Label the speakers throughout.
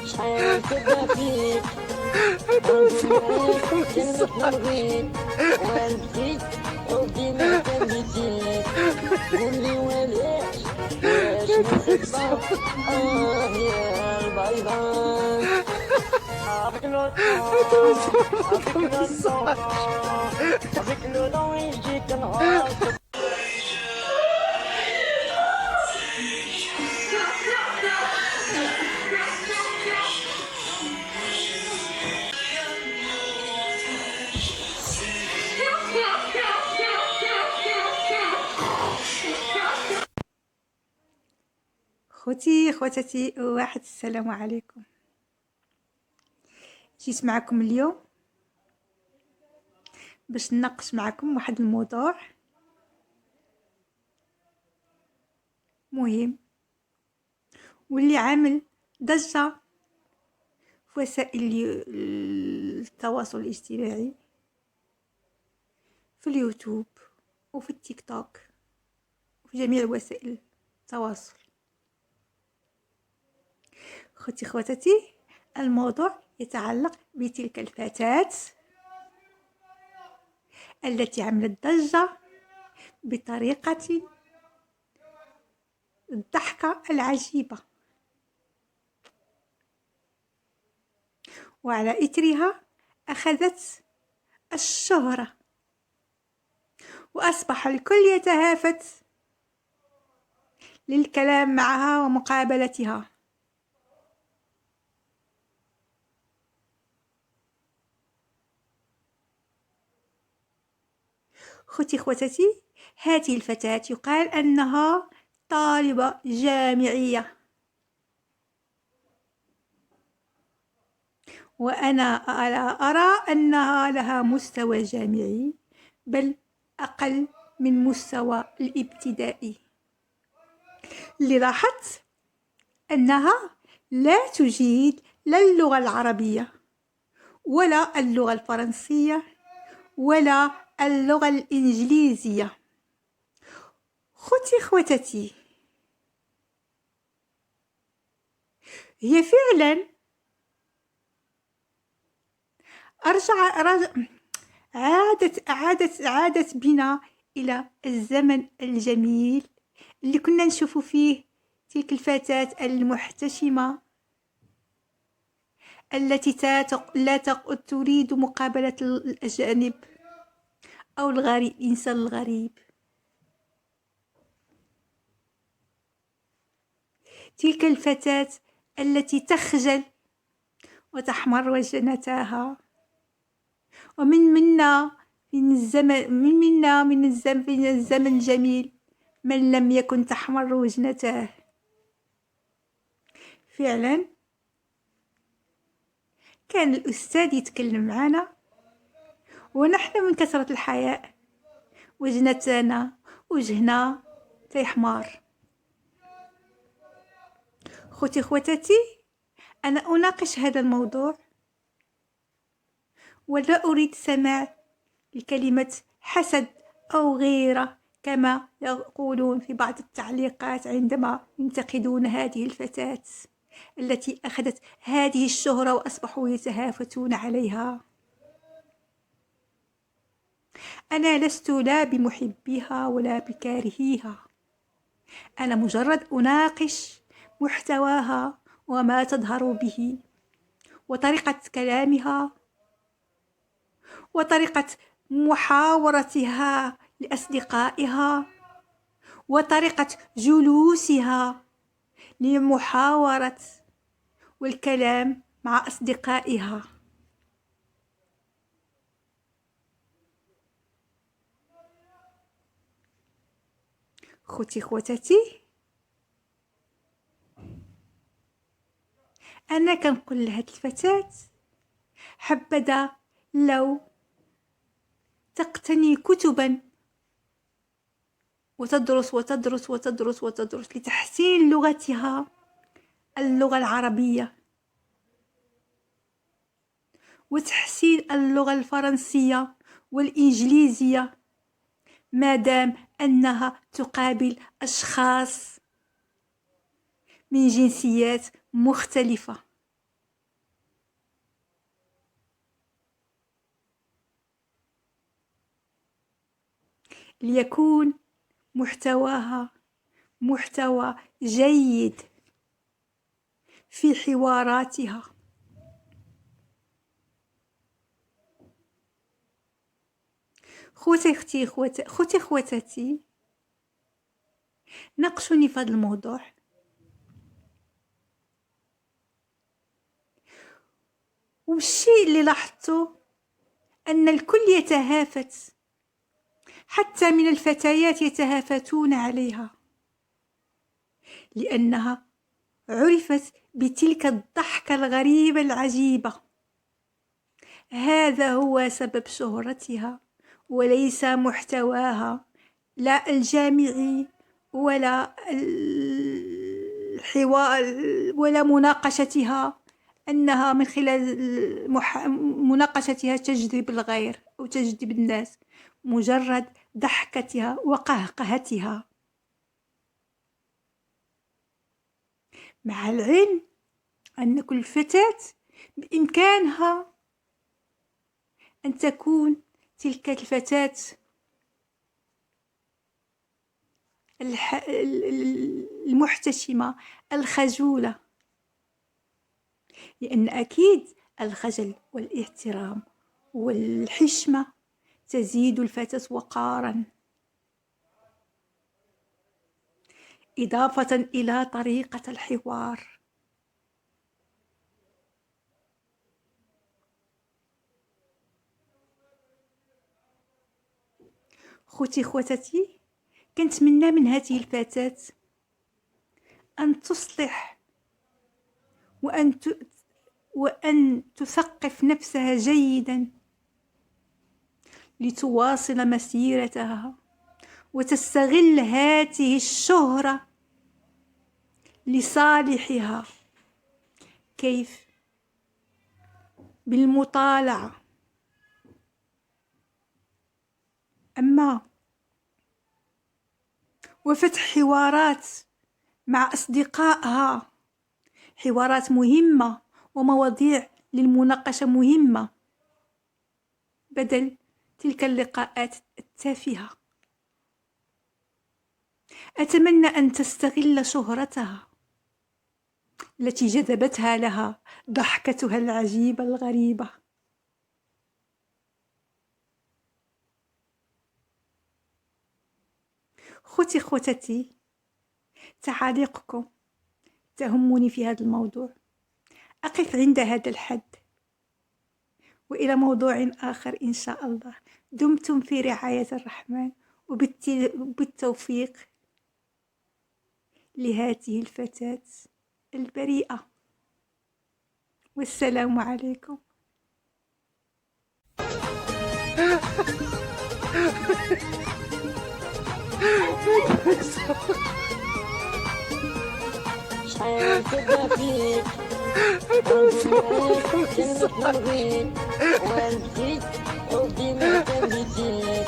Speaker 1: شحال كذا فيك غنقول لك كلمة نبغيك غنبكيك وديما كنبكيك قولي وعلاش محبة يا البيضان avec le temps avec le temps avec le temps يجيك نهار
Speaker 2: خوتاتي واحد، السلام عليكم. جيت معكم اليوم باش نناقش معكم واحد الموضوع مهم واللي عامل ضجة في وسائل التواصل الاجتماعي، في اليوتيوب وفي التيك توك وفي جميع وسائل التواصل. خواتاتي، الموضوع يتعلق بتلك الفتاة التي عملت ضجة بطريقة الضحكة العجيبة، وعلى إثرها أخذت الشهرة وأصبح الكل يتهافت للكلام معها ومقابلتها. خواتاتي، هذه الفتاة يقال أنها طالبة جامعية، وأنا أرى أنها لها مستوى جامعي، بل أقل من مستوى الابتدائي. اللي لاحظت أنها لا تجيد لا اللغة العربية ولا اللغة الفرنسية ولا اللغة الإنجليزية. خواتاتي، هي فعلا عادت بنا إلى الزمن الجميل اللي كنا نشوف فيه تلك الفتاة المحتشمة التي لا تريد مقابلة الأجانب أو الغريب، الإنسان الغريب. تلك الفتاة التي تخجل وتحمر وجنتها، من الزمن الجميل من لم يكن تحمر وجنته. فعلا كان الأستاذ يتكلم معنا ونحن من كثرة الحياء وجهنا تيحمار. خواتاتي، أنا أناقش هذا الموضوع ولا أريد سماع لكلمة حسد أو غيرة كما يقولون في بعض التعليقات عندما ينتقدون هذه الفتاة التي أخذت هذه الشهرة وأصبحوا يتهافتون عليها. أنا لست لا بمحبيها ولا بكارهيها، أنا مجرد أناقش محتواها وما تظهر به وطريقة كلامها وطريقة محاورتها لأصدقائها وطريقة جلوسها لمحاورة والكلام مع أصدقائها. خواتاتي، أنا كنقول لهاد الفتاة حبذا لو تقتني كتبا وتدرس وتدرس وتدرس وتدرس لتحسين لغتها اللغة العربية وتحسين اللغة الفرنسية والإنجليزية، ما دام أنها تقابل أشخاص من جنسيات مختلفة. ليكون محتواها محتوى جيد في حواراتها. خوتي خواتاتي، ناقشوني في هذا الموضوع. والشيء اللي لاحظته أن الكل يتهافت، حتى من الفتيات يتهافتون عليها، لأنها عرفت بتلك الضحكة الغريبة العجيبة. هذا هو سبب شهرتها، وليس محتواها، لا الجامعي ولا الحوار ولا مناقشتها، أنها من خلال مناقشتها تجذب الغير أو تجذب الناس، مجرد ضحكتها وقهقهتها. مع العلم أن كل فتاة بإمكانها أن تكون تلك الفتاة المحتشمة الخجولة، لأن أكيد الخجل والاحترام والحشمة تزيد الفتاة وقارا، إضافة إلى طريقة الحوار. خوتاتي، كنتمنى من هذه الفتاة أن تصلح وأن تثقف نفسها جيدا لتواصل مسيرتها وتستغل هذه الشهرة لصالحها. كيف؟ بالمطالعة. أما وفتح حوارات مع أصدقائها، حوارات مهمة ومواضيع للمناقشة مهمة، بدل تلك اللقاءات التافهة. أتمنى أن تستغل شهرتها التي جذبتها لها ضحكتها العجيبة الغريبة. خوتاتي، تعاليقكم تهمني في هذا الموضوع. أقف عند هذا الحد، وإلى موضوع آخر إن شاء الله. دمتم في رعاية الرحمن، وبالتوفيق لهذه الفتاة البريئة. والسلام عليكم.
Speaker 1: شحال كذا فيك نقولك كلمة نبغيك، وانتي وديما كنبيتيك،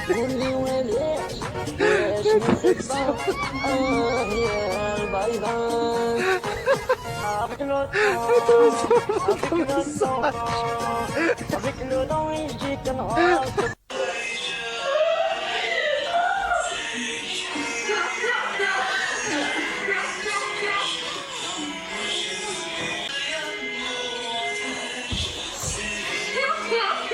Speaker 1: قولي وعلاش نخبى يا البيضان. Avec le temps, il dit qu'un rose.
Speaker 3: Yeah.